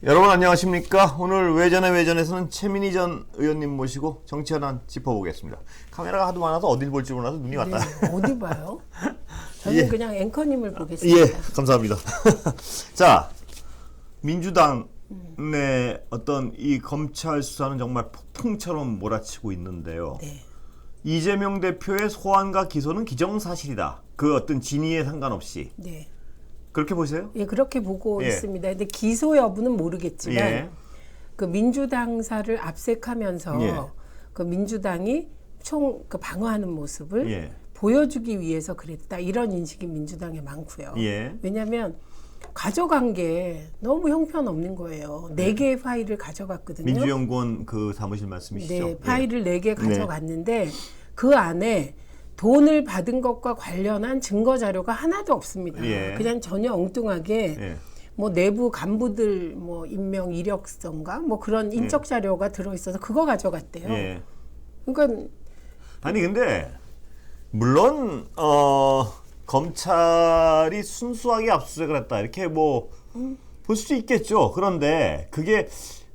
여러분 안녕하십니까? 오늘 외전에서는 최민희 전 의원님 모시고 정치 현안 짚어보겠습니다. 카메라가 하도 많아서 어딜 볼지 몰라서 눈이 왔다. 네, 어디 봐요? 저는 예. 그냥 앵커님을 보겠습니다. 예, 감사합니다. 자, 민주당의 어떤 이 검찰 수사는 정말 폭풍처럼 몰아치고 있는데요. 네. 이재명 대표의 소환과 기소는 기정사실이다. 그 어떤 진위에 상관없이. 네. 그렇게 보세요? 예, 그렇게 보고 예. 있습니다. 근데 기소 여부는 모르겠지만 예. 그 민주당사를 압색하면서 예. 그 민주당이 그 방어하는 모습을 예. 보여주기 위해서 그랬다. 이런 인식이 민주당에 많고요. 예. 왜냐하면 가져간 게 너무 형편없는 거예요. 4개의 파일을 가져갔거든요. 민주연구원 그 사무실 말씀이시죠? 네, 파일을 예. 4개 가져갔는데 그 안에 돈을 받은 것과 관련한 증거 자료가 하나도 없습니다. 예. 그냥 전혀 엉뚱하게 예. 뭐 내부 간부들 뭐 임명 이력서인가 뭐 그런 인적 자료가 들어 있어서 그거 가져갔대요. 예. 그러니까 아니 근데 물론 검찰이 순수하게 압수수색을 했다 이렇게 뭐 볼 수도 있겠죠. 그런데 그게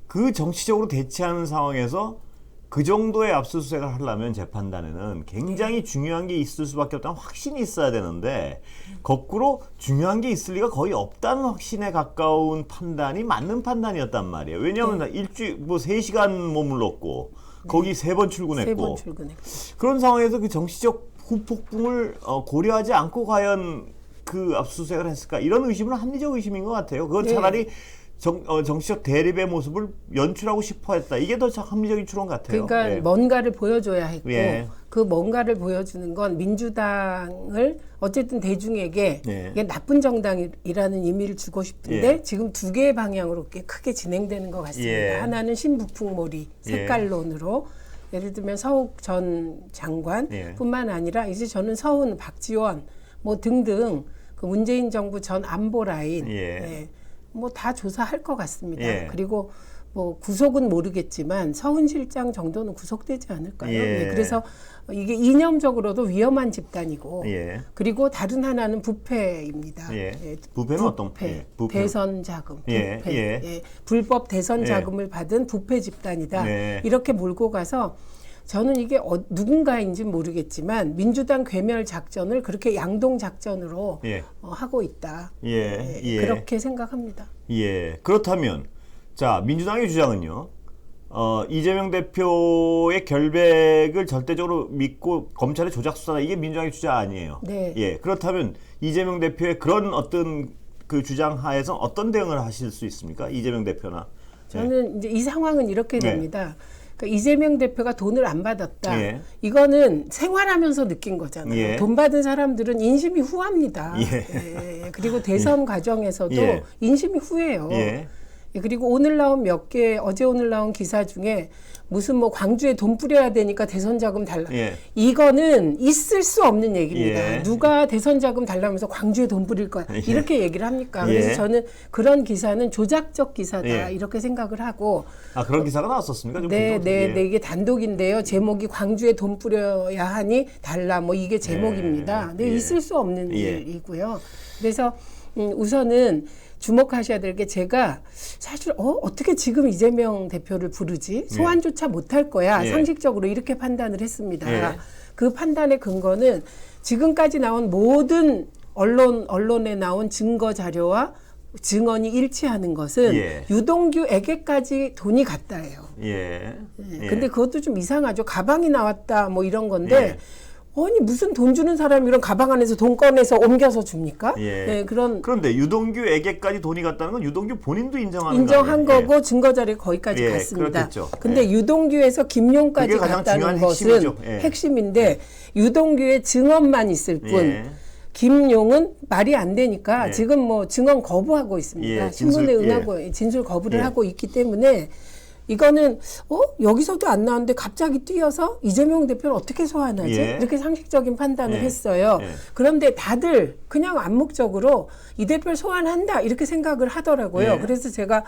그 정치적으로 대치하는 상황에서 그 정도의 압수수색을 하려면 재판단에는 굉장히 중요한 게 있을 수밖에 없다는 확신이 있어야 되는데 거꾸로 중요한 게 있을 리가 거의 없다는 확신에 가까운 판단이 맞는 판단이었단 말이에요. 왜냐하면 일주일 뭐 3시간 머물렀고 거기 3번 출근했고 3번 출근했고 그런 상황에서 그 정치적 후폭풍을 고려하지 않고 과연 그 압수수색을 했을까 이런 의심은 합리적 의심인 것 같아요. 그건 네. 차라리 정치적 대립의 모습을 연출하고 싶어 했다. 이게 더 합리적인 추론 같아요. 그러니까 예. 뭔가를 보여줘야 했고 예. 그 뭔가를 보여주는 건 민주당을 어쨌든 대중에게 예. 이게 나쁜 정당이라는 의미를 주고 싶은데 예. 지금 2개의 방향으로 꽤 크게 진행되는 것 같습니다. 예. 하나는 신북풍몰이 색깔론으로 예를 들면 서욱 전 장관 예. 뿐만 아니라 이제 저는 서훈, 박지원 뭐 등등 그 문재인 정부 전 안보 라인 예. 뭐 다 조사할 것 같습니다. 예. 그리고 뭐 구속은 모르겠지만 서훈 실장 정도는 구속되지 않을까요? 예. 네, 그래서 이게 이념적으로도 위험한 집단이고 예. 그리고 다른 하나는 부패입니다. 예. 예, 부패는 어떤 부패? 대선 자금, 부패, 예. 예. 예, 불법 대선 예. 자금을 받은 부패 집단이다. 네. 이렇게 몰고 가서 저는 이게 누군가인지 모르겠지만 민주당 괴멸 작전을 그렇게 양동 작전으로 예. 하고 있다. 예. 예. 그렇게 생각합니다. 예. 그렇다면 자 민주당의 주장은요. 이재명 대표의 결백을 절대적으로 믿고 검찰의 조작 수사다 이게 민주당의 주장 아니에요. 네. 예. 그렇다면 이재명 대표의 그런 어떤 그 주장 하에서 어떤 대응을 하실 수 있습니까? 이재명 대표나. 저는 이제 이 상황은 이렇게 네. 됩니다. 그러니까 이재명 대표가 돈을 안 받았다. 예. 이거는 생활하면서 느낀 거잖아요. 예. 돈 받은 사람들은 인심이 후합니다. 예. 예. 그리고 대선 과정에서도 예. 인심이 후해요. 예. 예, 그리고 오늘 나온 어제 오늘 나온 기사 중에 무슨 뭐 광주에 돈 뿌려야 되니까 대선 자금 달라. 예. 이거는 있을 수 없는 얘기입니다. 예. 누가 대선 자금 달라면서 광주에 돈 뿌릴 거야. 예. 이렇게 얘기를 합니까? 예. 그래서 저는 그런 기사는 조작적 기사다. 예. 이렇게 생각을 하고. 아 그런 기사가 나왔었습니까? 좀 네, 궁금해서. 예. 이게 단독인데요. 제목이 광주에 돈 뿌려야 하니 달라. 뭐 이게 제목입니다. 근데 예. 있을 수 없는 예. 일이고요. 그래서 우선은 주목하셔야 될 게 제가 사실 어떻게 지금 이재명 대표를 부르지? 소환조차 못할 거야. 예. 상식적으로 이렇게 판단을 했습니다. 예. 그 판단의 근거는 지금까지 나온 모든 언론에 나온 증거 자료와 증언이 일치하는 것은 예. 유동규에게까지 돈이 갔다예요. 예. 예. 근데 그것도 좀 이상하죠. 가방이 나왔다 뭐 이런 건데 예. 아니 무슨 돈 주는 사람이 이런 가방 안에서 돈 꺼내서 옮겨서 줍니까? 예. 네, 그런데 유동규에게까지 돈이 갔다는 건 유동규 본인도 인정하는 인정한 거 아니에요? 거고 증거 자료 거기까지 예, 갔습니다. 그렇겠죠. 근데 예. 유동규에서 김용까지 그게 가장 갔다는 중요한 것은 핵심이죠. 예. 핵심인데 유동규의 증언만 있을 뿐 예. 김용은 말이 안 되니까 예. 지금 뭐 증언 거부하고 있습니다. 예, 신문에 진술, 응하고 진술 거부를 예. 하고 있기 때문에 이거는 여기서도 안 나왔는데 갑자기 뛰어서 이재명 대표를 어떻게 소환하지? 예. 이렇게 상식적인 판단을 예. 했어요. 예. 그런데 다들 그냥 암묵적으로 이 대표를 소환한다 이렇게 생각을 하더라고요. 예. 그래서 제가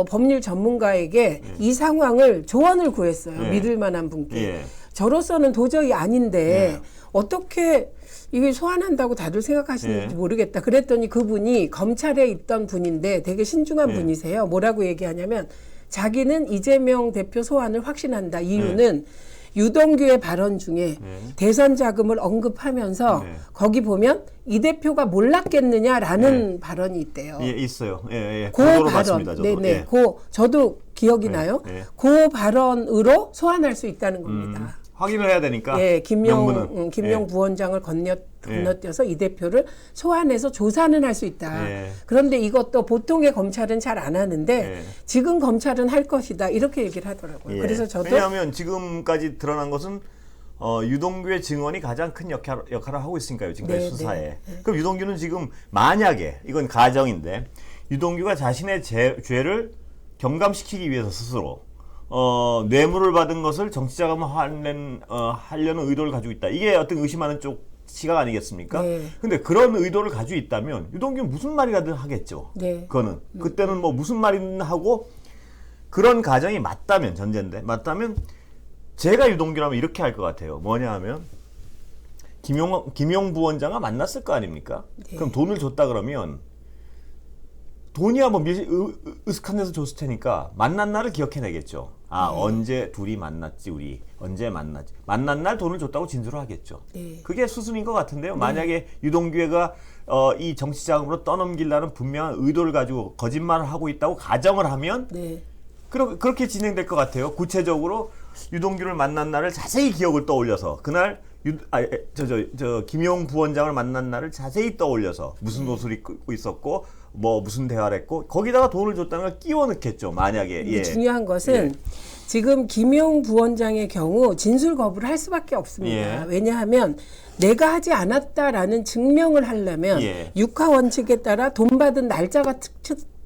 법률 전문가에게 이 상황을 조언을 구했어요. 예. 믿을 만한 분께. 예. 저로서는 도저히 아닌데 어떻게 이게 소환한다고 다들 생각하시는지 예. 모르겠다. 그랬더니 그분이 검찰에 있던 분인데 되게 신중한 예. 분이세요. 뭐라고 얘기하냐면 자기는 이재명 대표 소환을 확신한다. 이유는 유동규의 발언 중에 대선 자금을 언급하면서 거기 보면 이 대표가 몰랐겠느냐라는 발언이 있대요. 예, 있어요. 예, 예. 그 보도로 발언, 봤습니다. 저도. 네네, 예. 저도 기억이 나요. 예. 그 발언으로 소환할 수 있다는 겁니다. 확인을 해야 되니까. 예, 김용 예. 부원장을 건너뛰어서 이 대표를 소환해서 조사는 할 수 있다. 예. 그런데 이것도 보통의 검찰은 잘 안 하는데 예. 지금 검찰은 할 것이다. 이렇게 얘기를 하더라고요. 예. 그래서 저도 왜냐하면 지금까지 드러난 것은 유동규의 증언이 가장 큰 역할을 하고 있으니까요. 지금까지 네, 수사에. 네. 그럼 유동규는 지금 만약에 이건 가정인데 유동규가 자신의 죄를 경감시키기 위해서 스스로 뇌물을 받은 것을 정치자금 하려는 의도를 가지고 있다. 이게 어떤 의심하는 쪽 시각 아니겠습니까? 네. 근데 그런 의도를 가지고 있다면 유동규는 무슨 말이라든 하겠죠. 네. 그거는 그때는 뭐 무슨 말이든 하고 그런 가정이 맞다면 전제인데 맞다면 제가 유동규라면 이렇게 할 것 같아요. 뭐냐 하면 김용 부원장과 만났을 거 아닙니까? 네. 그럼 돈을 줬다 그러면 돈이야 뭐 으슥한 데서 줬을 테니까 만난 날을 기억해내겠죠. 언제 둘이 만났지 우리 언제 만났지 만난 날 돈을 줬다고 진술을 하겠죠. 네. 그게 수순인 것 같은데요. 만약에 유동규가 이 정치자금으로 떠넘기려는 분명한 의도를 가지고 거짓말을 하고 있다고 가정을 하면 네. 그렇게 진행될 것 같아요. 구체적으로 유동규를 만난 날을 자세히 기억을 떠올려서 그날 김용 부원장을 만난 날을 자세히 떠올려서 무슨 옷을 입고 있었고 뭐 무슨 대화를 했고 거기다가 돈을 줬다는 걸 끼워 넣겠죠. 만약에. 예. 중요한 것은 지금 김용 부원장의 경우 진술 거부를 할 수밖에 없습니다. 예. 왜냐하면 내가 하지 않았다라는 증명을 하려면 예. 육하 원칙에 따라 돈 받은 날짜가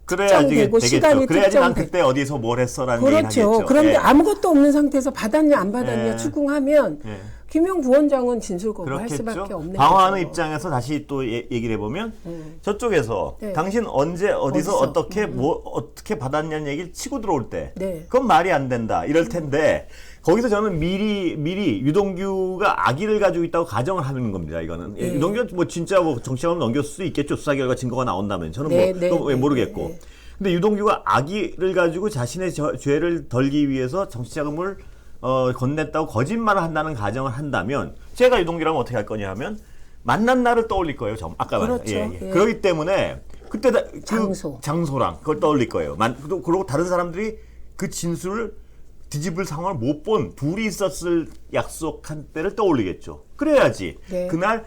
그래야지 특정되고 되겠죠. 시간이 그래야지 난 특정되고 그때 어디서 뭘 했어라는 얘기를 그렇죠. 하겠죠. 그런데 예. 아무것도 없는 상태에서 받았냐 안 받았냐 예. 추궁하면 예. 김용 부원장은 진술 거부할 그렇겠죠. 수밖에 없는 방어하는 거죠. 입장에서 다시 또 얘기를 해보면 저쪽에서 네. 당신 언제 어디서 어디서? 어떻게 받았냐는 얘기를 치고 들어올 때 네. 그건 말이 안 된다 이럴 텐데 거기서 저는 미리 유동규가 악의를 가지고 있다고 가정을 하는 겁니다. 이거는 네. 유동규 뭐 진짜 뭐 정치자금 넘겼을 수 있겠죠. 수사 결과 증거가 나온다면 저는 네, 뭐 네, 그건 네, 모르겠고. 네, 네. 근데 유동규가 악의를 가지고 자신의 죄를 덜기 위해서 정치자금을 건넸다고 거짓말을 한다는 가정을 한다면 제가 유동규라면 어떻게 할 거냐 하면 만난 날을 떠올릴 거예요. 아까 그렇죠. 말한. 예. 그렇기 때문에 그때 장소. 장소랑 그걸 떠올릴 거예요. 그리고 다른 사람들이 그 진술을 뒤집을 상황을 못 본 둘이 있었을 약속한 때를 떠올리겠죠. 그래야지 네. 그날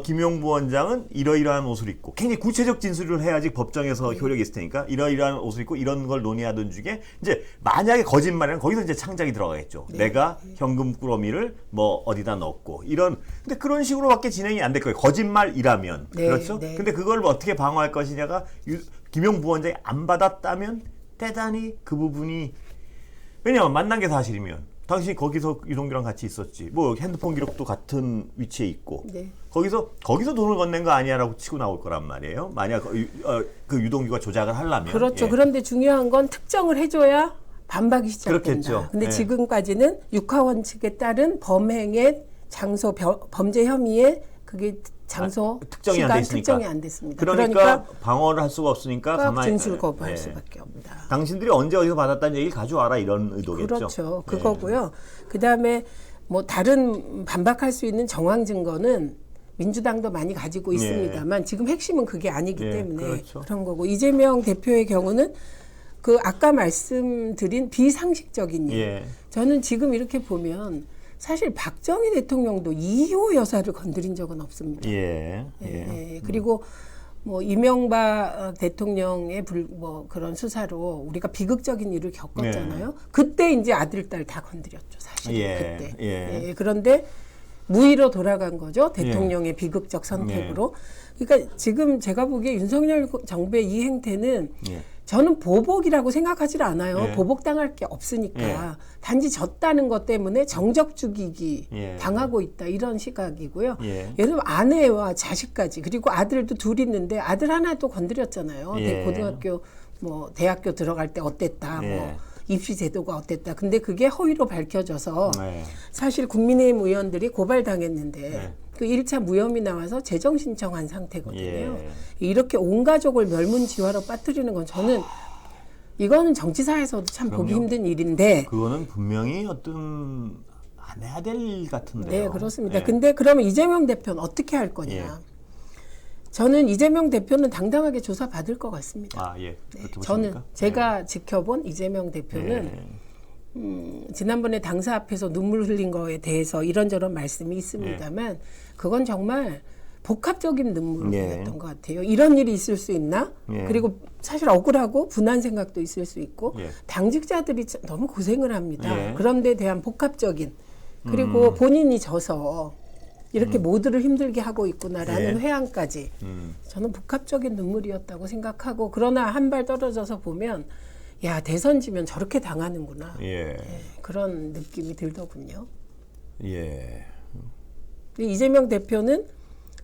김용 부원장은 이러이러한 옷을 입고 굉장히 구체적 진술을 해야지 법정에서 효력이 있을 테니까 이러이러한 옷을 입고 이런 걸 논의하던 중에 이제 만약에 거짓말이면 거기서 이제 창작이 들어가겠죠. 네. 내가 현금 꾸러미를 뭐 어디다 넣었고 이런 근데 그런 식으로밖에 진행이 안 될 거예요. 거짓말이라면 네, 그렇죠. 네. 근데 그걸 어떻게 방어할 것이냐가 김용 부원장이 안 받았다면 대단히 그 부분이 왜냐하면 만난 게 사실이면 당신이 거기서 유동규랑 같이 있었지. 뭐 핸드폰 기록도 같은 위치에 있고. 네. 거기서 돈을 건넨 거 아니야라고 치고 나올 거란 말이에요. 만약 그 유동규가 조작을 하려면. 그렇죠. 예. 그런데 중요한 건 특정을 해줘야 반박이 시작된다. 그렇겠죠. 근데 예. 지금까지는 육하 원칙에 따른 범행의 장소, 범죄 혐의의 그게 장소, 특정이 안 시간 돼 있으니까. 특정이 안 됐습니다. 그러니까 방어를 할 수가 없으니까 가만히 진술 거부할 예. 수밖에 없다. 당신들이 언제 어디서 받았다는 얘기를 가져와라 이런 의도겠죠. 그렇죠. 예. 그거고요. 그다음에 뭐 다른 반박할 수 있는 정황 증거는 민주당도 많이 가지고 있습니다만 지금 핵심은 그게 아니기 예, 때문에 그렇죠. 그런 거고 이재명 대표의 경우는 그 아까 말씀드린 비상식적인 일. 예. 저는 지금 이렇게 보면 사실 박정희 대통령도 이호 여사를 건드린 적은 없습니다. 예. 예. 그리고 뭐 이명박 대통령의 뭐 그런 수사로 우리가 비극적인 일을 겪었잖아요. 그때 이제 아들 딸 다 건드렸죠, 사실 예. 그때. 예. 그런데 무위로 돌아간 거죠, 대통령의 비극적 선택으로. 그러니까 지금 제가 보기에 윤석열 정부의 이 행태는 예. 저는 보복이라고 생각하지 않아요. 예. 보복당할 게 없으니까. 예. 단지 졌다는 것 때문에 정적 죽이기 예. 당하고 있다. 이런 시각이고요. 예. 예를 들면 아내와 자식까지 그리고 아들도 둘 있는데 아들 하나도 건드렸잖아요. 예. 고등학교 뭐 대학교 들어갈 때 어땠다. 예. 뭐 입시 제도가 어땠다. 근데 그게 허위로 밝혀져서 네. 사실 국민의힘 의원들이 고발당했는데 네. 그 1차 무혐의 나와서 재정 신청한 상태거든요. 예. 이렇게 온 가족을 멸문지화로 빠뜨리는 건 저는 이거는 정치사에서도 참 보기 힘든 일인데. 그거는 분명히 어떤 안 해야 될 일 같은데요. 네, 그렇습니다. 예. 근데 그러면 이재명 대표는 어떻게 할 거냐? 예. 저는 이재명 대표는 당당하게 조사 받을 것 같습니다. 아, 예. 그렇게 보십니까? 저는 제가 지켜본 이재명 대표는 지난번에 당사 앞에서 눈물 흘린 거에 대해서 이런저런 말씀이 있습니다만 그건 정말 복합적인 눈물이었던 것 같아요. 이런 일이 있을 수 있나? 그리고 사실 억울하고 분한 생각도 있을 수 있고 당직자들이 너무 고생을 합니다. 그런 데 대한 복합적인 그리고 본인이 져서 이렇게 모두를 힘들게 하고 있구나라는 회한까지 저는 복합적인 눈물이었다고 생각하고 그러나 한 발 떨어져서 보면 야 대선 지면 저렇게 당하는구나 그런 느낌이 들더군요. 예. 이재명 대표는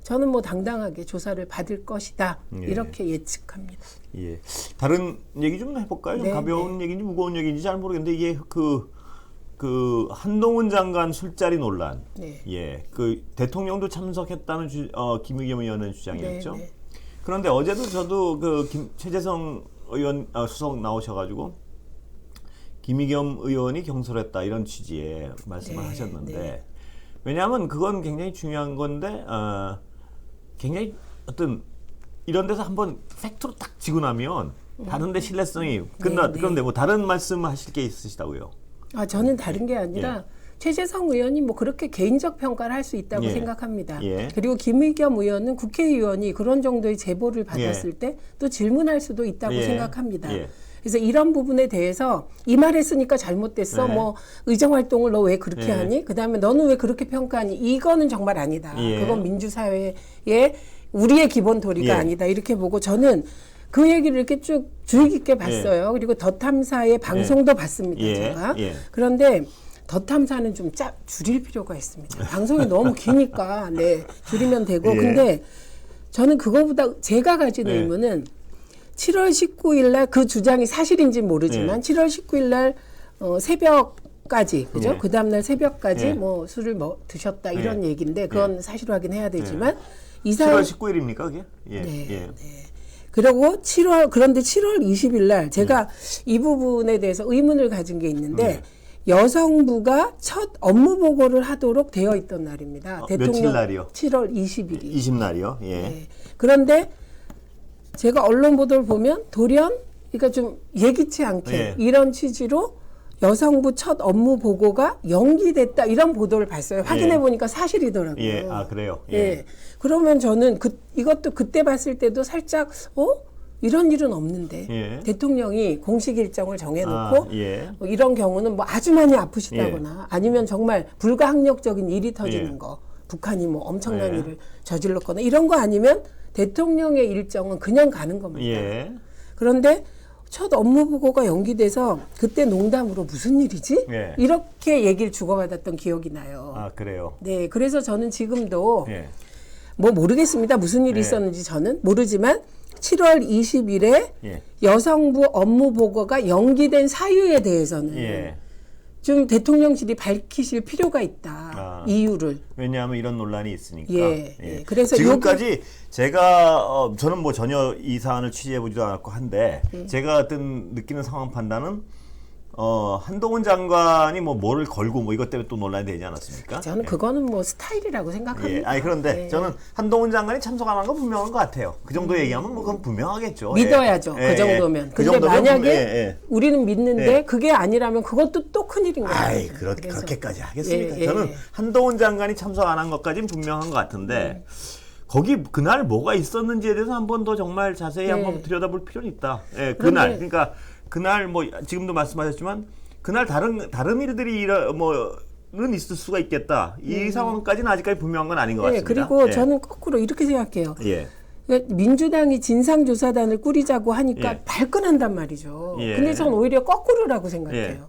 저는 뭐 당당하게 조사를 받을 것이다 이렇게 예측합니다. 예. 다른 얘기 좀 해볼까요? 좀 가벼운 얘기인지 무거운 얘기인지 잘 모르겠는데 이게 그 한동훈 장관 술자리 논란. 예. 그 대통령도 참석했다는 김의겸 의원의 주장이었죠. 그런데 어제도 저도 그 최재성 의원 수석 나오셔가지고 김의겸 의원이 경솔했다 이런 취지의 말씀을 하셨는데 왜냐하면 그건 굉장히 중요한 건데 굉장히 어떤 이런 데서 한번 팩트로 딱 지고 나면 다른데 신뢰성이 그런데 뭐 다른 말씀하실 게 있으시다고요? 아 저는 다른 게 아니라 최재성 의원이 뭐 그렇게 개인적 평가를 할 수 있다고 생각합니다. 그리고 김의겸 의원은 국회의원이 그런 정도의 제보를 받았을 때 또 질문할 수도 있다고 생각합니다. 그래서 이런 부분에 대해서 이 말 했으니까 잘못됐어. 뭐 의정활동을 너 왜 그렇게 하니? 그다음에 너는 왜 그렇게 평가하니? 이거는 정말 아니다. 그건 민주사회의 우리의 기본 도리가 아니다. 이렇게 보고 저는 그 얘기를 이렇게 쭉 주의 깊게 봤어요. 그리고 더 탐사의 방송도 봤습니다. 제가. 그런데 더 탐사는 좀 줄일 필요가 있습니다. 방송이 너무 기니까 줄이면 되고. 근데 저는 그거보다 제가 가진 의문은 7월 19일 날 그 주장이 사실인지 모르지만 7월 19일 날 새벽까지 그죠? 그 다음 날 새벽까지 뭐 술을 드셨다 이런 얘기인데 그건 사실 확인해야 되지만 이 사람 7월 19일입니까 그게? 그리고 그런데 7월 20일 날 제가 이 부분에 대해서 의문을 가진 게 있는데 여성부가 첫 업무 보고를 하도록 되어 있던 날입니다. 며칠 날이요? 7월 20일이. 20날이요? 그런데 제가 언론 보도를 보면 돌연 그러니까 좀 예기치 않게 이런 취지로 여성부 첫 업무 보고가 연기됐다 이런 보도를 봤어요. 확인해 보니까 사실이더라고요. 아 그래요? 그러면 저는 이것도 그때 봤을 때도 살짝 이런 일은 없는데 대통령이 공식 일정을 정해놓고 이런 경우는 뭐 아주 많이 아프시다거나 아니면 정말 불가항력적인 일이 터지는 거 북한이 뭐 엄청난 일을 저질렀거나 이런 거 아니면 대통령의 일정은 그냥 가는 겁니다. 그런데 첫 업무 보고가 연기돼서 그때 농담으로 무슨 일이지? 이렇게 얘기를 주고받았던 기억이 나요. 아 그래요? 네, 그래서 저는 지금도 뭐 모르겠습니다. 무슨 일이 있었는지 저는 모르지만 7월 20일에 여성부 업무 보고가 연기된 사유에 대해서는 좀 대통령실이 밝히실 필요가 있다. 이유를. 왜냐하면 이런 논란이 있으니까. 그래서 지금까지 제가 저는 뭐 전혀 이 사안을 취재해보지도 않았고 한데 제가 어떤 느끼는 상황 판단은 한동훈 장관이 뭐를 걸고 뭐 이것 때문에 또 논란이 되지 않았습니까? 저는 그거는 뭐 스타일이라고 생각합니다. 아니 그런데 저는 한동훈 장관이 참석 안 한 건 분명한 것 같아요. 그 정도 얘기하면 뭐 그건 분명하겠죠. 믿어야죠. 그 정도면. 근데 만약에 우리는 믿는데 그게 아니라면 그것도 또 큰일인 거예요. 아이 그렇게까지 하겠습니까? 저는 한동훈 장관이 참석 안 한 것까지는 분명한 것 같은데 거기 그날 뭐가 있었는지에 대해서 한 번 더 정말 자세히 한번 들여다볼 필요는 있다. 그날 그러니까 그날 뭐 지금도 말씀하셨지만 그날 다른 일들이 는 있을 수가 있겠다. 이 상황까지는 아직까지 분명한 건 아닌 것 같습니다. 그리고 저는 거꾸로 이렇게 생각해요. 그러니까 민주당이 진상조사단을 꾸리자고 하니까 발끈한단 말이죠. 근데 전 오히려 거꾸로라고 생각해요.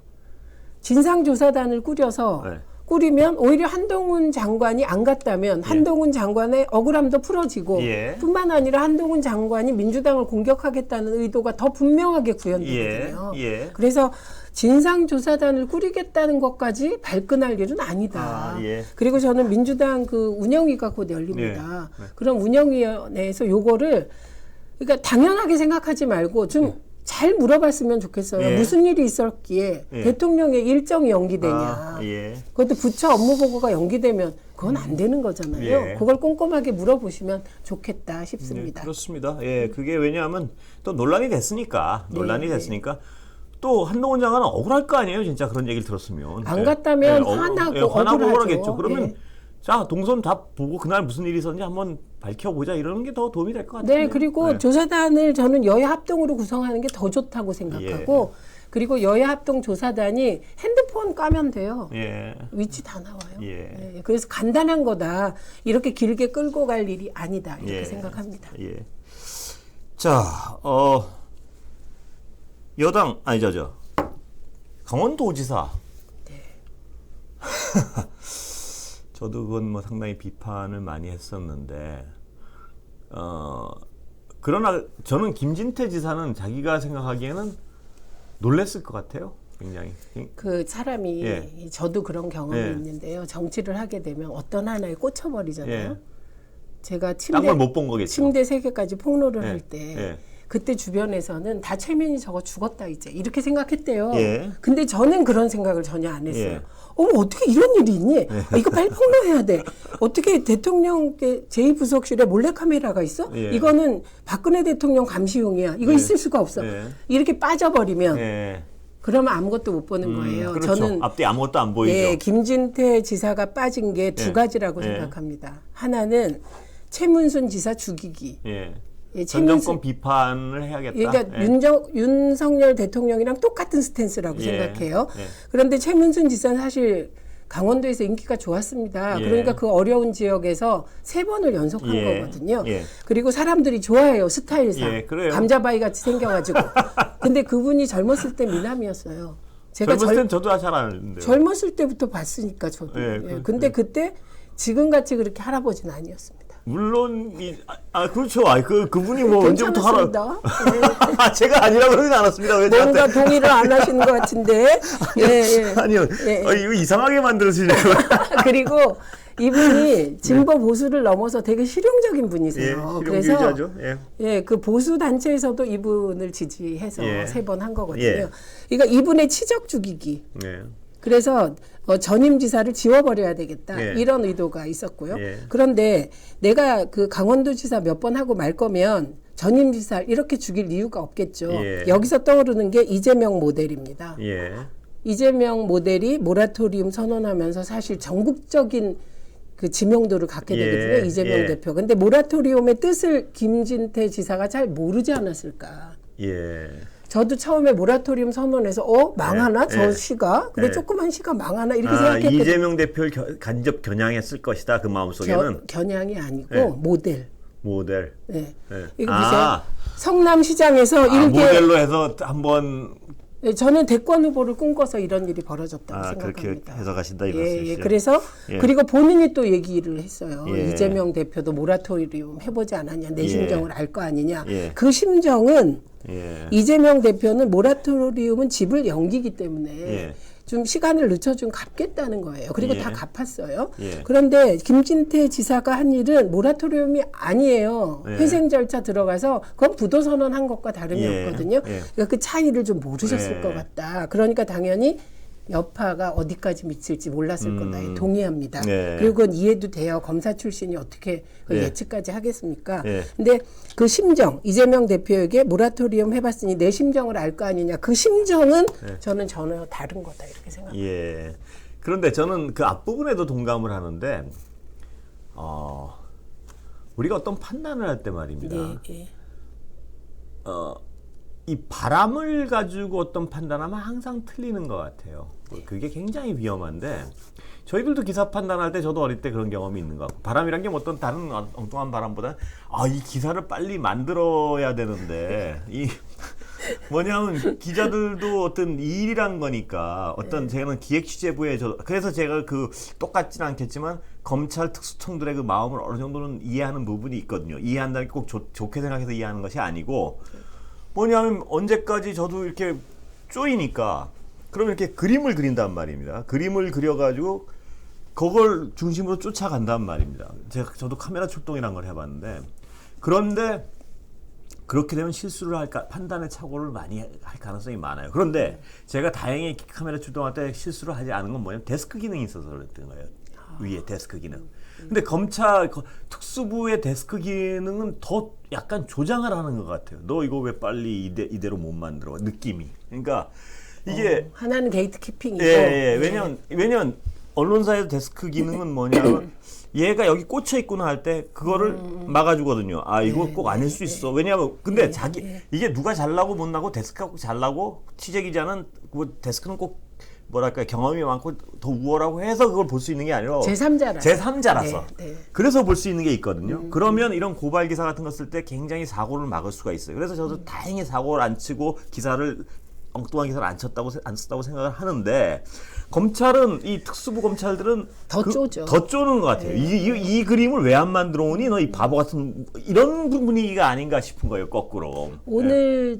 진상조사단을 꾸려서 꾸리면 오히려 한동훈 장관이 안 갔다면 한동훈 장관의 억울함도 풀어지고 뿐만 아니라 한동훈 장관이 민주당을 공격하겠다는 의도가 더 분명하게 구현되거든요. 그래서 진상조사단을 꾸리겠다는 것까지 발끈할 일은 아니다. 그리고 저는 민주당 그 운영위가 곧 열립니다. 그럼 운영위원회에서 요거를 그러니까 당연하게 생각하지 말고 좀 잘 물어봤으면 좋겠어요. 무슨 일이 있었기에 대통령의 일정이 연기되냐. 그것도 부처 업무 보고가 연기되면 그건 안 되는 거잖아요. 그걸 꼼꼼하게 물어보시면 좋겠다 싶습니다. 그렇습니다. 그게 왜냐하면 또 논란이 됐으니까. 또 한동훈 장관은 억울할 거 아니에요. 진짜 그런 얘기를 들었으면. 안 갔다면 화나고 억울하겠죠. 그러면 자, 동선 다 보고 그날 무슨 일이 있었는지 한번 밝혀보자 이러는 게 더 도움이 될 것 같아요. 네, 그리고 조사단을 저는 여야 합동으로 구성하는 게 더 좋다고 생각하고 그리고 여야 합동 조사단이 핸드폰 까면 돼요. 위치 다 나와요. 그래서 간단한 거다. 이렇게 길게 끌고 갈 일이 아니다. 이렇게 생각합니다. 자, 여당 강원도지사. 저도 그건 뭐 상당히 비판을 많이 했었는데, 그러나 저는 김진태 지사는 자기가 생각하기에는 놀랬을 것 같아요. 굉장히. 그 사람이 저도 그런 경험이 있는데요. 정치를 하게 되면 어떤 하나에 꽂혀버리잖아요. 제가 딴 걸 못 본 거겠죠. 침대 3개까지 폭로를 할 때 그때 주변에서는 다 최민희 저거 죽었다 이제 이렇게 생각했대요. 근데 저는 그런 생각을 전혀 안 했어요. 어머 어떻게 이런 일이 있니? 이거 빨리 폭로해야 돼. 어떻게 대통령께 제2부속실에 몰래카메라가 있어? 이거는 박근혜 대통령 감시용이야. 이거 있을 수가 없어. 이렇게 빠져버리면 그러면 아무것도 못 보는 거예요. 그렇죠. 저는 앞뒤 아무것도 안 보이죠. 김진태 지사가 빠진 게 2가지라고 생각합니다. 하나는 최문순 지사 죽이기. 전 정권 비판을 해야겠다. 그러니까 윤석열 대통령이랑 똑같은 스탠스라고 생각해요. 그런데 최문순 지사는 사실 강원도에서 인기가 좋았습니다. 그러니까 그 어려운 지역에서 3번을 연속한 거거든요. 그리고 사람들이 좋아해요. 스타일상. 감자바위 같이 생겨가지고. 근데 그분이 젊었을 때 미남이었어요. 제가 젊었을 땐 저도 잘 아는데. 젊었을 때부터 봤으니까 저도. 근데 그때 지금같이 그렇게 할아버지는 아니었습니다. 물론 그렇죠. 그분이 뭐 언제부터 제가 아니라고 그러진 않았습니다. 왜 뭔가 동의를 안 하시는 것 같은데. 아니요. 이거 이상하게 만들어지네요. 그리고 이분이 진보 보수를 넘어서 되게 실용적인 분이세요. 그래서 그 보수 단체에서도 이분을 지지해서 3번 한 거거든요. 그러니까 이분의 치적 죽이기. 그래서 전임 지사를 지워버려야 되겠다 이런 의도가 있었고요. 그런데 내가 그 강원도지사 몇 번 하고 말 거면 전임 지사 이렇게 죽일 이유가 없겠죠. 여기서 떠오르는 게 이재명 모델입니다. 이재명 모델이 모라토리움 선언하면서 사실 전국적인 그 지명도를 갖게 되거든요. 이재명 대표. 근데 모라토리움의 뜻을 김진태 지사가 잘 모르지 않았을까. 저도 처음에 모라토리움 선언해서 망하나 저 시가? 근데 조그만 시가 망하나 이렇게 생각했거든요. 이재명 대표를 간접 겨냥했을 것이다. 그 마음속에는. 겨냥이 아니고 모델. 이거 보세요. 성남시장에서 모델로 해서 한번 저는 대권 후보를 꿈꿔서 이런 일이 벌어졌다고 생각합니다. 그렇게 해석하신다 이거죠. 그래서 그리고 본인이 또 얘기를 했어요. 이재명 대표도 모라토리움 해보지 않았냐. 내 심정을 알 거 아니냐. 그 심정은 이재명 대표는 모라토리움은 집을 연기기 때문에 좀 시간을 늦춰 갚겠다는 거예요. 그리고 다 갚았어요. 그런데 김진태 지사가 한 일은 모라토리움이 아니에요. 회생 절차 들어가서 그건 부도선언한 것과 다름이 없거든요. 그러니까 그 차이를 좀 모르셨을 것 같다. 그러니까 당연히 여파가 어디까지 미칠지 몰랐을 거다. 동의합니다. 그리고 그건 이해도 돼요. 검사 출신이 어떻게 예측까지 하겠습니까? 근데 그 심정, 이재명 대표에게 모라토리움 해봤으니 내 심정을 알 거 아니냐. 그 심정은 저는 전혀 다른 거다. 이렇게 생각합니다. 그런데 저는 그 앞부분에도 동감을 하는데 우리가 어떤 판단을 할 때 말입니다. 이 바람을 가지고 어떤 판단하면 항상 틀리는 것 같아요. 그게 굉장히 위험한데 저희들도 기사 판단할 때 저도 어릴 때 그런 경험이 있는 것 같고 바람이란 게 어떤 다른 엉뚱한 바람보다 이 기사를 빨리 만들어야 되는데 뭐냐면 기자들도 어떤 일이란 거니까 어떤 제가는 기획 취재부에 그래서 제가 그 똑같지는 않겠지만 검찰 특수청들의 그 마음을 어느 정도는 이해하는 부분이 있거든요. 이해한다는 게 꼭 좋게 생각해서 이해하는 것이 아니고 뭐냐면 언제까지 저도 이렇게 쪼이니까 그러면 이렇게 그림을 그린단 말입니다. 그림을 그려가지고 그걸 중심으로 쫓아간단 말입니다. 저도 카메라 출동이란 걸 해봤는데 그런데 그렇게 되면 실수를 할까 판단의 착오를 많이 할 가능성이 많아요. 그런데 제가 다행히 카메라 출동할 때 실수를 하지 않은 건 뭐냐면 데스크 기능이 있어서 그랬던 거예요. 위에 데스크 기능. 근데 검찰 특수부의 데스크 기능은 더 약간 조장을 하는 것 같아요. 너 이거 왜 빨리 이대로 못 만들어? 느낌이. 그러니까 이게 하나는 게이트 키핑이고. 예. 왜냐면 언론사의 데스크 기능은 뭐냐면 얘가 여기 꽂혀 있구나 할 때 그거를 막아주거든요. 아 이거 꼭 아닐 수 있어. 왜냐하면 근데 이게 누가 잘나고 못나고 데스크가 잘나고 취재 기자는 그 데스크는 꼭 뭐랄까 경험이 많고 더 우월하고 해서 그걸 볼 수 있는 게 아니라 제3자라서 네. 그래서 볼 수 있는 게 있거든요. 그러면 이런 고발 기사 같은 거 쓸 때 굉장히 사고를 막을 수가 있어요. 그래서 저도 다행히 사고를 안 치고 기사를 엉뚱한 기사를 안 썼다고 생각을 하는데 검찰은 이 특수부 검찰들은 더 쪼죠. 더 쪼는 것 같아요. 이 그림을 왜 안 만들어 오니? 너 이 바보 같은 이런 분위기가 아닌가 싶은 거예요. 거꾸로. 오늘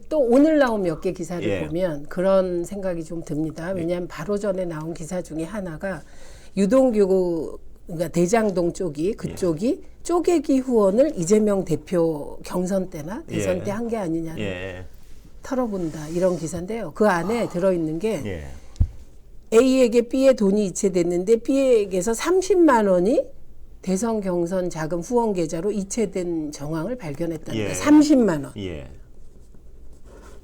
나온 몇 개 기사를 보면 그런 생각이 좀 듭니다. 왜냐하면 바로 전에 나온 기사 중에 하나가 유동규 그러니까 대장동 그쪽이 쪼개기 후원을 이재명 대표 경선 때나 대선 때 한 게 아니냐는 털어본다 이런 기사인데요. 그 안에 들어있는 게 A에게 B의 돈이 이체됐는데 B에게서 30만 원이 대선 경선 자금 후원 계좌로 이체된 정황을 발견했다는 거예요. 30만 원.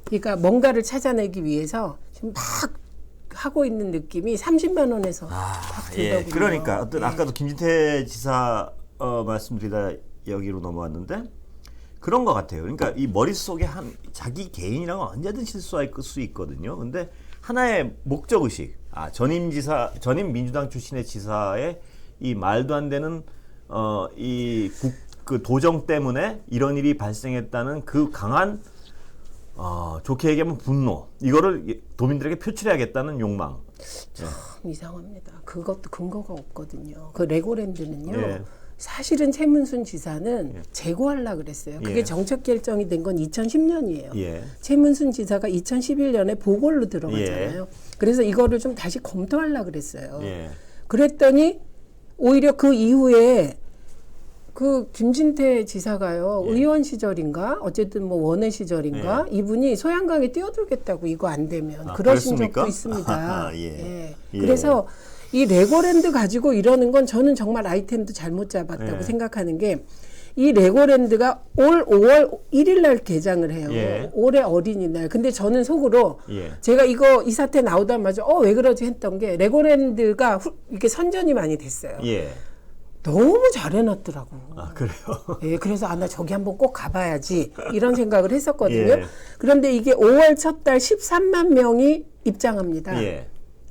그러니까 뭔가를 찾아내기 위해서 지금 막 하고 있는 느낌이 30만 원에서 딱 들더군요. 그러니까 아까도 김진태 지사 말씀드리다 여기로 넘어왔는데 그런 것 같아요. 그러니까 이 머릿속에 자기 개인이라고 언제든 실수할 수 있거든요. 근데 하나의 목적의식, 전임 민주당 출신의 지사의 이 말도 안 되는 그 도정 때문에 이런 일이 발생했다는 그 강한 좋게 얘기하면 분노, 이거를 도민들에게 표출해야겠다는 욕망. 참 이상합니다. 그것도 근거가 없거든요. 그 레고랜드는요. 사실은 최문순 지사는 재고하려고 그랬어요. 그게 정책 결정이 된 건 2010년이에요. 최문순 지사가 2011년에 보궐로 들어갔잖아요. 그래서 이거를 좀 다시 검토하려고 그랬어요. 그랬더니 오히려 그 이후에 그 김진태 지사가요. 의원 시절인가 어쨌든 뭐 원외 시절인가 이분이 소양강에 뛰어들겠다고 이거 안 되면 그러신 그렇습니까? 적도 있습니다. 그래서 이 레고랜드 가지고 이러는 건 저는 정말 아이템도 잘못 잡았다고 생각하는 게 이 레고랜드가 올 5월 1일 날 개장을 해요. 올해 어린이날. 근데 저는 속으로 제가 이 사태 나오자마자 왜 그러지 했던 게 레고랜드가 이렇게 선전이 많이 됐어요. 너무 잘 해놨더라고. 그래요? 그래서 나 저기 한번 꼭 가봐야지 이런 생각을 했었거든요. 그런데 이게 5월 첫 달 13만 명이 입장합니다.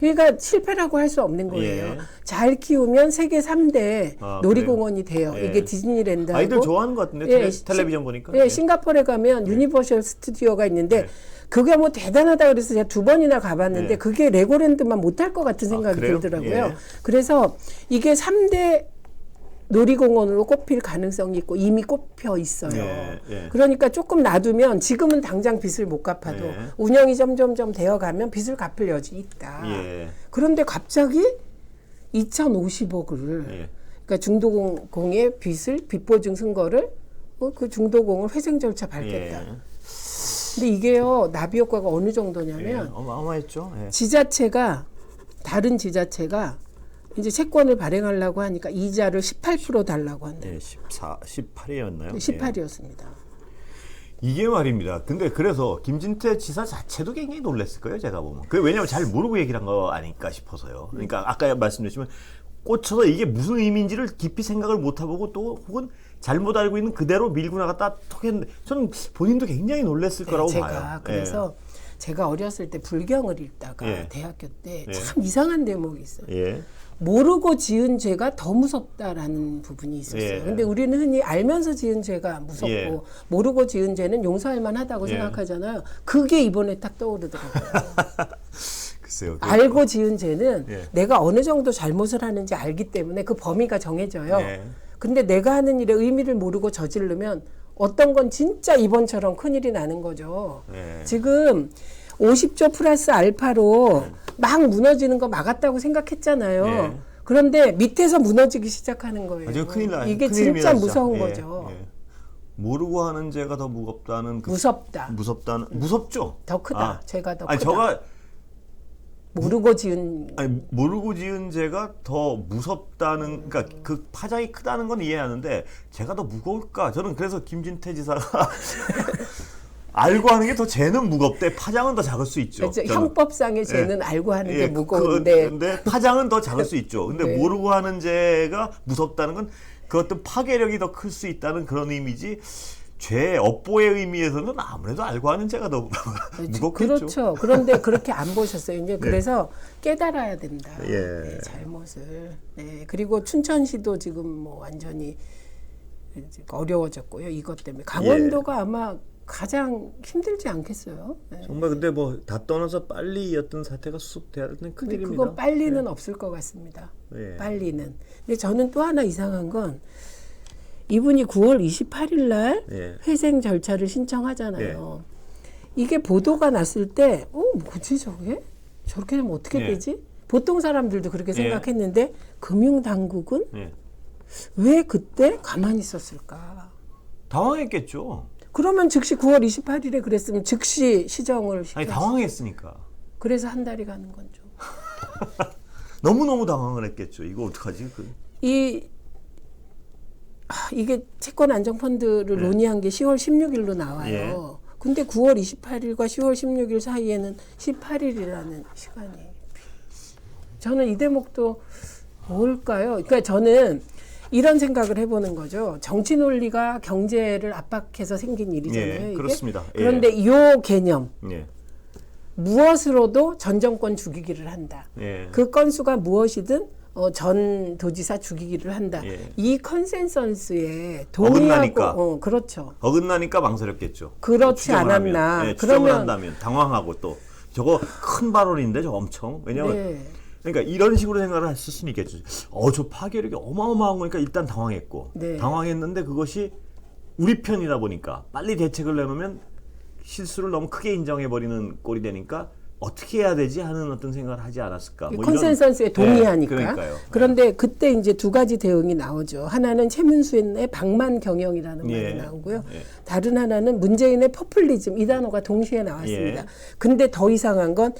그러니까 실패라고 할 수 없는 거예요. 잘 키우면 세계 3대 놀이공원이 돼요. 이게 디즈니랜드하고 아이들 좋아하는 것 같은데 텔레비전 보니까. 싱가포르에 가면 유니버셜 스튜디오가 있는데 그게 뭐 대단하다 그래서 제가 2번이나 가봤는데 그게 레고랜드만 못할 것 같은 생각이 들더라고요. 그래서 이게 3대 놀이공원으로 꼽힐 가능성이 있고 이미 꼽혀 있어요. 그러니까 조금 놔두면 지금은 당장 빚을 못 갚아도 운영이 점점점 되어가면 빚을 갚을 여지 있다. 그런데 갑자기 2,050억을 그러니까 중도공의 빚 보증 승거를 그 중도공을 회생 절차 밟겠다. 근데 이게요 나비 효과가 어느 정도냐면 어마어마했죠. 다른 지자체가 이제 채권을 발행하려고 하니까 이자를 18% 달라고 한다. 18이었나요? 18이었습니다. 이게 말입니다. 근데 그래서 김진태 지사 자체도 굉장히 놀랐을 거예요, 제가 보면. 왜냐면 잘 모르고 얘기를 한 거 아닐까 싶어서요. 그러니까 아까 말씀드렸지만 꽂혀서 이게 무슨 의미인지를 깊이 생각을 못 해보고 또 혹은 잘못 알고 있는 그대로 밀고 나갔다 톡 했는데 저는 본인도 굉장히 놀랐을 거라고 봐요. 그래서 제가 어렸을 때 불경을 읽다가 예. 대학교 때 예. 참 이상한 대목이 있어요. 예. 모르고 지은 죄가 더 무섭다라는 부분이 있었어요. 예. 근데 우리는 흔히 알면서 지은 죄가 무섭고 예. 모르고 지은 죄는 용서할 만하다고 예. 생각하잖아요. 그게 이번에 딱 떠오르더라고요. 글쎄요. 알고 지은 죄는 예. 내가 어느 정도 잘못을 하는지 알기 때문에 그 범위가 정해져요. 예. 근데 내가 하는 일의 의미를 모르고 저지르면 어떤 건 진짜 이번처럼 큰일이 나는 거죠. 예. 지금 50조 플러스 알파로 막 무너지는 거 막았다고 생각했잖아요. 예. 그런데 밑에서 무너지기 시작하는 거예요. 아주 큰일 나. 이게 큰일입니다, 진짜 무서운 예. 거죠. 예. 모르고 하는 죄가 더 무겁다는 무섭다. 무섭죠. 더 크다. 죄가 더 아니 크다. 저가 모르고 지은 모르고 지은 죄가 더 무섭다는 그러니까 그 파장이 크다는 건 이해하는데 죄가 더 무거울까? 저는 그래서 김진태 지사가 알고 하는 게 더 죄는 무겁대 파장은 더 작을 수 있죠. 그렇죠. 저는. 형법상의 죄는 예. 알고 하는 게 예, 무거운데 근데 파장은 더 작을 수 있죠. 근데 네. 모르고 하는 죄가 무섭다는 건 그 어떤 파괴력이 더 클 수 있다는 그런 의미지. 죄 업보의 의미에서는 아무래도 알고 하는 죄가 더 무겁겠죠. 그렇죠. 그런데 그렇게 안 보셨어요. 이제 그래서 깨달아야 된다. 예. 네, 잘못을. 네. 그리고 춘천시도 지금 뭐 완전히 이제 어려워졌고요. 이것 때문에 강원도가 아마 가장 힘들지 않겠어요. 네. 정말 근데 뭐 다 떠나서 빨리 어떤 사태가 수습돼야 되는 근데 큰일입니다. 그건 빨리는 없을 것 같습니다. 예. 빨리는. 근데 저는 또 하나 이상한 건 이분이 9월 28일 날 예. 회생 절차를 신청하잖아요. 이게 보도가 났을 때, 뭐지 저게? 저렇게 되면 어떻게 예. 되지? 보통 사람들도 그렇게 예. 생각했는데 금융당국은 예. 왜 그때 가만히 있었을까? 당황했겠죠. 그러면 즉시 9월 28일에 그랬으면 즉시 시정을 아니 시켰어요. 당황했으니까. 그래서 한 달이 가는 건죠. 너무너무 당황을 했겠죠. 이거 어떡하지? 이게 채권 안정펀드를 논의한 게 10월 16일로 나와요. 근데 9월 28일과 10월 16일 사이에는 18일이라는 시간이. 저는 이 대목도 뭘까요? 그러니까 저는 이런 생각을 해보는 거죠. 정치 논리가 경제를 압박해서 생긴 일이잖아요. 예, 이게? 그렇습니다. 예. 그런데 이 개념, 예. 무엇으로도 전 정권 죽이기를 한다. 예. 그 건수가 무엇이든 전 도지사 죽이기를 한다. 예. 이 컨센서스에 어긋나니까. 동의하고, 그렇죠. 어긋나니까 망설였겠죠. 그렇지 추정을 않았나. 하면. 예, 추정을 그러면 한다면 당황하고 또 저거 큰 발언인데 저 엄청 왜냐면 네. 그러니까 이런 식으로 생각을 했을 수는 있겠죠. 저 파괴력이 어마어마한 거니까 일단 당황했고 네. 당황했는데 그것이 우리 편이다 보니까 빨리 대책을 내놓으면 실수를 너무 크게 인정해버리는 꼴이 되니까 어떻게 해야 되지 하는 어떤 생각을 하지 않았을까. 뭐 컨센서스에 이런, 동의하니까. 네, 그러니까요. 그런데 그때 이제 두 가지 대응이 나오죠. 하나는 최문수의 방만 경영이라는 예. 말이 나오고요. 예. 다른 하나는 문재인의 포퓰리즘 이 단어가 동시에 나왔습니다. 예. 근데 더 이상한 건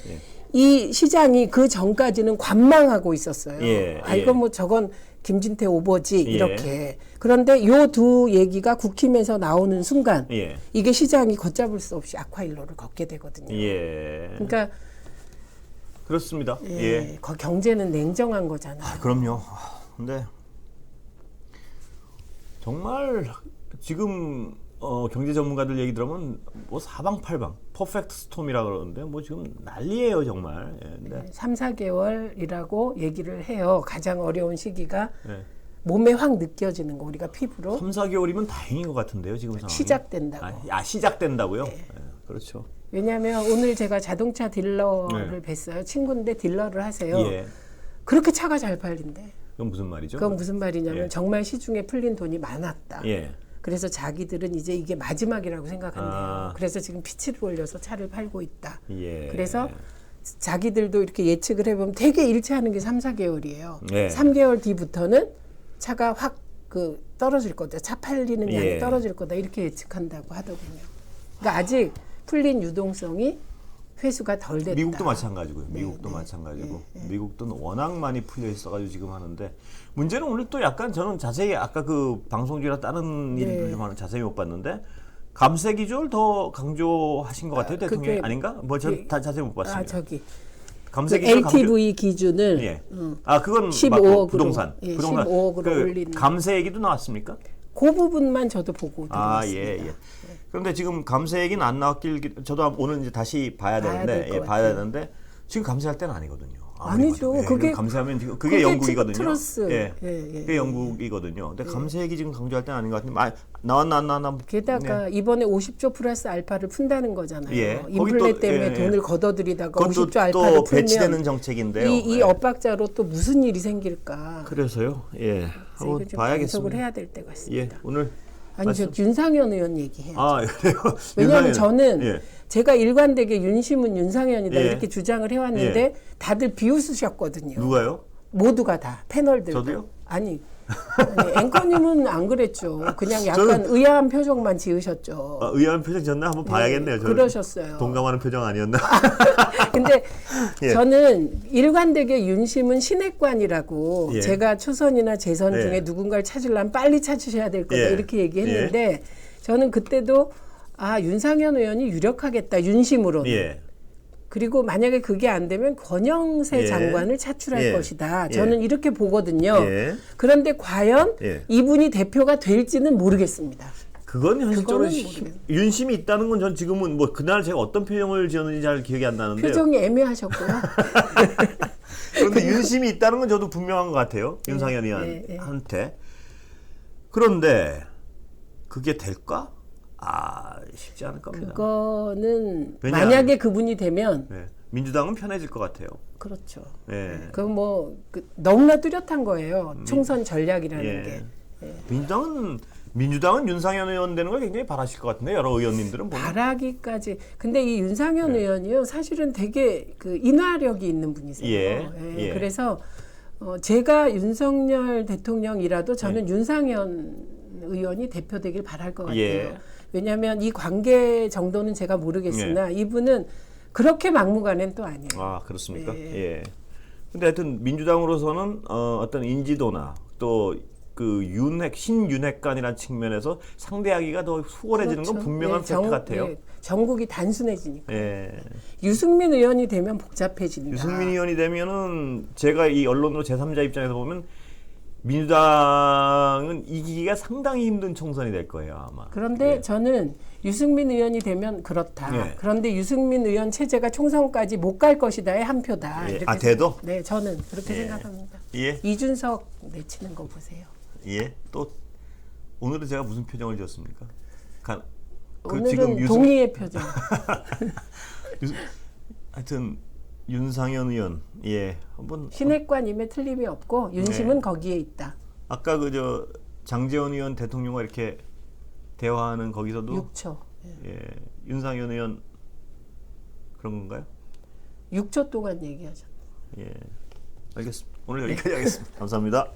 이 시장이 그 전까지는 관망하고 있었어요. 예. 이거 뭐 저건 김진태 오버지 이렇게. 그런데 요 두 얘기가 국힘에서 나오는 순간 예. 이게 시장이 걷잡을 수 없이 악화일로를 걷게 되거든요. 예. 그러니까 그렇습니다. 예. 경제는 냉정한 거잖아요. 그럼요. 근데 정말 지금 경제 전문가들 얘기 들으면 뭐 사방팔방 퍼펙트 스톰이라 그러는데 뭐 지금 난리예요 정말. 예. 근데 3, 4개월이라고 얘기를 해요. 가장 어려운 시기가 예. 몸에 확 느껴지는 거 우리가 피부로 3, 4개월이면 다행인 것 같은데요 지금 상황이. 시작된다고. 시작된다고요? 예. 그렇죠. 왜냐하면 오늘 제가 자동차 딜러를 뵀어요. 친구인데 딜러를 하세요. 예. 그렇게 차가 잘 팔린대. 그건 무슨 말이죠? 그건 무슨 말이냐면 예. 정말 시중에 풀린 돈이 많았다. 예. 그래서 자기들은 이제 이게 마지막이라고 생각한대요. 아. 그래서 지금 피치를 올려서 차를 팔고 있다. 예. 그래서 자기들도 이렇게 예측을 해보면 되게 일치하는 게 3, 4개월이에요. 예. 3개월 뒤부터는 차가 확 떨어질 거다. 차 팔리는 양이 예. 떨어질 거다. 이렇게 예측한다고 하더군요. 그러니까 아직 풀린 유동성이 회수가 덜 됐다. 미국도 마찬가지고요. 미국도 마찬가지고. 미국도 워낙 많이 풀려 있어가지고 지금 하는데 문제는 오늘 또 약간 저는 자세히 아까 그 방송 중이라 다른 일들 좀 하는 자세히 못 봤는데 감세 기조를 더 강조하신 것 같아요. 대통령이 그게 아닌가? 뭐 전 다 자세히 못 봤습니다. 저기 감세 기조 LTV 기준을 예. 그건 15억으로, 맞고 부동산. 예, 부동산 15억으로 올리는. 감세 얘기도 나왔습니까? 그 부분만 저도 보고 아, 들어왔습니다. 예, 예. 그런데 지금 감사 얘기는 안 나왔길 저도 오늘 이제 다시 봐야 되는데 될 것 봐야 같아요. 되는데 지금 감사할 때는 아니거든요. 아니죠. 봐도. 그게 감사하면 지금 그게 그게 영국이거든요. 트러스. 예. 예. 그게 영국이거든요. 근데 감사 얘기 지금 강조할 때는 아닌 것 같은데 나왔나 안 나왔나. 게다가 이번에 50조 플러스 알파를 푼다는 거잖아요. 예. 인플레 또, 때문에 예. 돈을 걷어들이다가 그것도 50조 알파를 또 풀면 배치되는 정책인데요. 이 예. 엇박자로 또 무슨 일이 생길까. 그래서요. 예. 한번 이거 좀 봐야겠습니다. 분석을 해야 될 때가 있습니다. 예. 오늘 아니 저 윤상현 의원 얘기해요. 그래요. 왜냐하면 저는 예. 제가 일관되게 윤심은 윤상현이다 예. 이렇게 주장을 해왔는데 다들 비웃으셨거든요. 누가요? 모두가 다 패널들. 저도요? 아니 앵커님은 안 그랬죠. 그냥 약간 의아한 표정만 지으셨죠. 의아한 표정 졌나 한번 봐야겠네요. 저는 그러셨어요. 동감하는 표정 아니었나? 근데 예. 저는 일관되게 윤심은 신핵관이라고 예. 제가 초선이나 재선 예. 중에 누군가를 찾으려면 빨리 찾으셔야 될 거다 예. 이렇게 얘기했는데 저는 그때도 윤상현 의원이 유력하겠다 윤심으로. 예. 그리고 만약에 그게 안 되면 권영세 예. 장관을 차출할 예. 것이다. 예. 저는 이렇게 보거든요. 예. 그런데 과연 예. 이분이 대표가 될지는 모르겠습니다. 그건 현실적으로 그거는 모르겠어요. 윤심이 있다는 건 전 지금은 뭐 그날 제가 어떤 표정을 지었는지 잘 기억이 안 나는데요. 표정이 애매하셨고요. 그런데 윤심이 있다는 건 저도 분명한 것 같아요. 윤상현 의원한테. 그런데 그게 될까? 쉽지 않을 겁니다. 그거는 왜냐하면- 만약에 그분이 되면 네. 민주당은 편해질 것 같아요. 그렇죠. 네. 그건 뭐 너무나 뚜렷한 거예요. 총선 전략이라는 예. 게. 민주당은 윤상현 의원 되는 걸 굉장히 바라실 것 같은데 여러 의원님들은 보면. 바라기까지. 근데 이 윤상현 의원이요, 사실은 되게 인화력이 있는 분이세요. 예. 그래서 제가 윤석열 대통령이라도 저는 윤상현 의원이 대표되길 바랄 것 같아요. 예. 왜냐하면 이 관계 정도는 제가 모르겠으나 이분은 그렇게 막무가내는 또 아니에요. 그렇습니까? 예. 근데 하여튼 민주당으로서는 어떤 인지도나 또 그 신윤핵관이라는 측면에서 상대하기가 더 수월해지는 건 분명한 팩트 같아요. 전국이 단순해지니까. 예. 유승민 의원이 되면 복잡해진다. 유승민 의원이 되면은 제가 이 언론으로 제3자 입장에서 보면 민주당은 이기기가 상당히 힘든 총선이 될 거예요, 아마. 그런데 저는 유승민 의원이 되면 그렇다. 예. 그런데 유승민 의원 체제가 총선까지 못 갈 것이다의 한 표다. 예. 이렇게 돼도? 네, 저는 그렇게 생각합니다. 예. 이준석 내치는 거 보세요. 예. 또 오늘은 제가 무슨 표정을 지었습니까? 오늘은 동의의 표정. 하여튼 윤상현 의원 한번 신핵관임에 틀림이 없고 윤심은 거기에 있다. 아까 장제원 의원 대통령과 이렇게 대화하는 거기서도 6초. 윤상현 의원 그런 건가요? 6초 동안 얘기하죠. 알겠습니다. 오늘 여기까지 하겠습니다. 감사합니다.